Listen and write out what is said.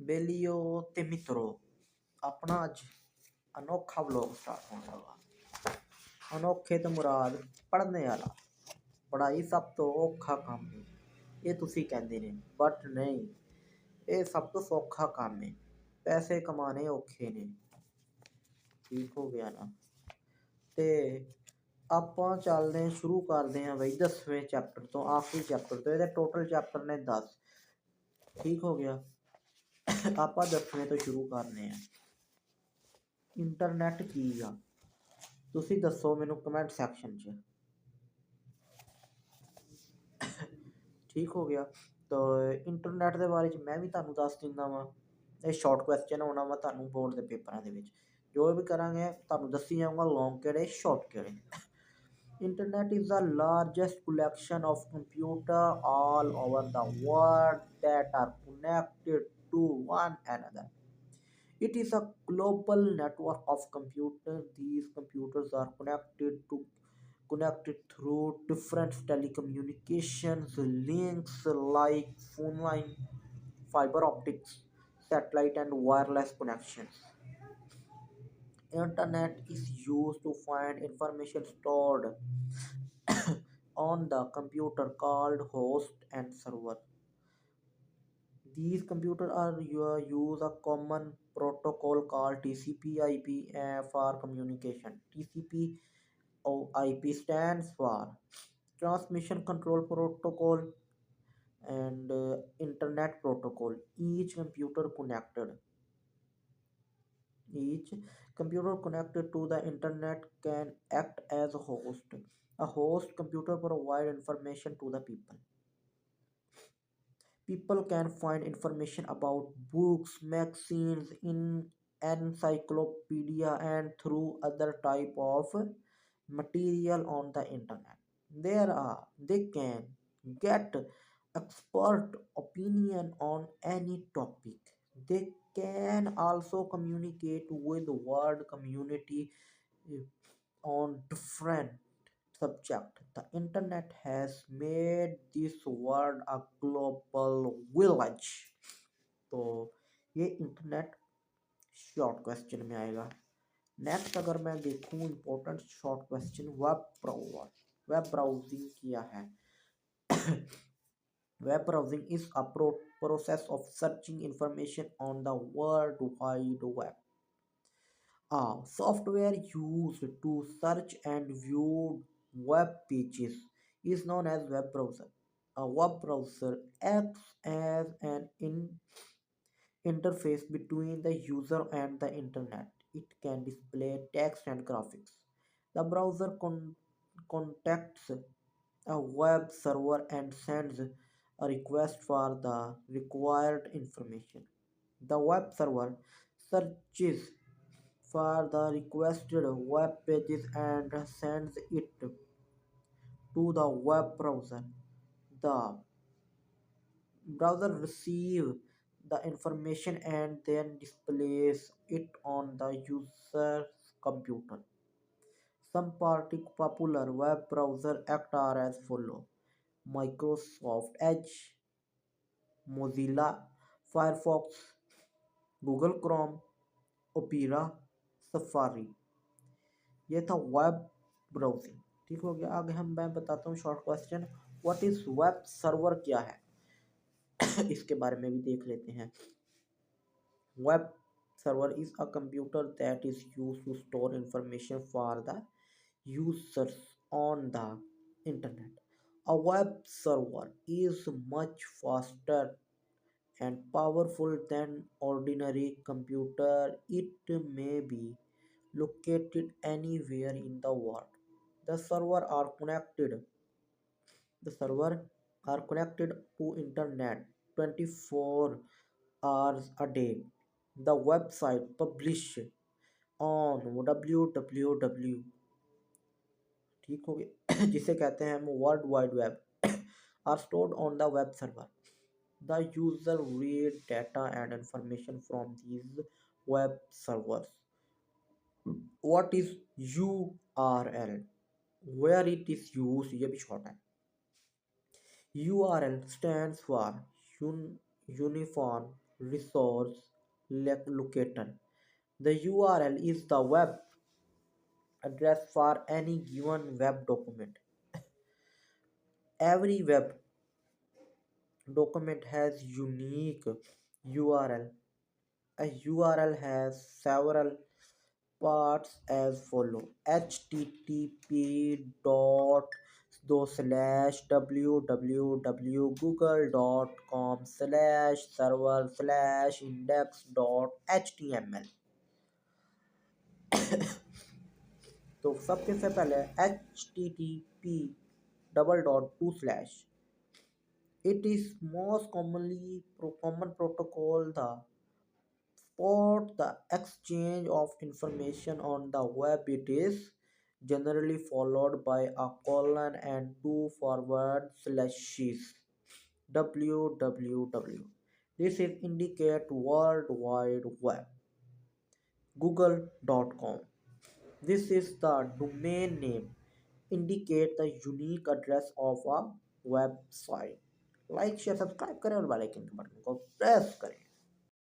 बेलियो ते मित्रों, अपना अज अनोखा व्लॉग स्टार्ट होने लगा। अनोखे तो मुराद पढ़ने वाला। पढ़ाई सब तो औखा काम है, ये तुसी कहंदे ने, बट नहीं, ये सब तो सौखा काम है। पैसे कमाने औखे ने। ठीक हो गया ना। ते ਆਪਾਂ ਚੱਲਦੇ ਹਾਂ, ਸ਼ੁਰੂ ਕਰਦੇ ਹਾਂ ਬਈ 10ਵੇਂ ਚੈਪਟਰ ਤੋਂ, ਆਖਰੀ ਚੈਪਟਰ ਤੋਂ। ਇਹਦੇ ਟੋਟਲ ਚੈਪਟਰ ਨੇ 10। ਠੀਕ ਹੋ ਗਿਆ। ਆਪਾਂ 10ਵੇਂ ਤੋਂ ਸ਼ੁਰੂ ਕਰਨੇ ਆ। ਇੰਟਰਨੈਟ ਕੀ ਆ, ਤੁਸੀਂ ਦੱਸੋ ਮੈਨੂੰ ਕਮੈਂਟ ਸੈਕਸ਼ਨ 'ਚ। ਠੀਕ ਹੋ ਗਿਆ। ਤਾਂ ਇੰਟਰਨੈਟ ਦੇ ਬਾਰੇ 'ਚ ਮੈਂ ਵੀ ਤੁਹਾਨੂੰ ਦੱਸ ਦਿੰਦਾ ਵਾਂ। ਇਹ ਸ਼ਾਰਟ ਕੁਐਸਚਨ ਆਉਣਾ ਵਾ ਤੁਹਾਨੂੰ ਬੋਰਡ ਦੇ ਪੇਪਰਾਂ ਦੇ ਵਿੱਚ। ਜੋ ਵੀ ਕਰਾਂਗੇ ਤੁਹਾਨੂੰ ਦੱਸੀ ਜਾਊਂਗਾ ਲੌਂਗ ਕਿਹੜੇ ਸ਼ਾਰਟ ਕਿਹੜੇ। Internet is the largest collection of computers all over the world that are connected to one another. It is a global network of computers. These computers are connected through different telecommunications links like phone line, fiber optics, satellite, and wireless connections. Internet is used to find information stored on the computer called host and server. These computers are use a common protocol called TCP/IP for communication. TCP/IP stands for Transmission Control Protocol and Internet Protocol. Each computer connected to the internet can act as a host. A host computer provides information to the people. People can find information about books, magazines, in encyclopedia, and through other type of material on the internet. They can get expert opinion on any topic. They can also communicate with world community on different subject. The internet has made this world a global village. तो ये internet short question में आएगा। Next अगर मैं देखूं important short question, web browsing क्या है। Web browsing is a process of searching information on the World Wide Web. A software used to search and view web pages is known as web browser. A web browser acts as an interface between the user and the internet. It can display text and graphics. The browser contacts a web server and sends a request for the required information. The web server searches for the requested web pages and sends it to the web browser. The browser receives the information and then displays it on the user's computer. Some popular web browsers are as follow: Microsoft Edge, Mozilla Firefox, Google Chrome, Opera, Safari। ये था web browsing. ठीक हो गया। आगे मैं बताता हूँ short question, what is web server क्या है। इसके बारे में भी देख लेते हैं। Web server is a computer that is used to store information for the users on the internet. A web server is much faster and powerful than ordinary computer. It may be located anywhere in the world. The server are connected. The server are connected to internet 24 hours a day. The website published on www, ठीक हो गया, जिसे कहते हैं हम world wide web, are stored on the web server. The user read data and information from these web servers. What is URL? Where it is used, ये भी short है। URL stands for Uniform resource locator. The URL is the web address for any given web document. Every web document has unique URL. A URL has several parts as follow: http dot slash www.google.com/server/index.html. तो सबसे पहले http double dot two slash, it is most common protocol the for the exchange of information on the web. It is generally followed by a colon and two forward slashes. www. This is indicate World Wide Web. Google.com. This is the domain name. Indicate the unique address of a website. Like share subscribe करें और bell icon के button को press करें।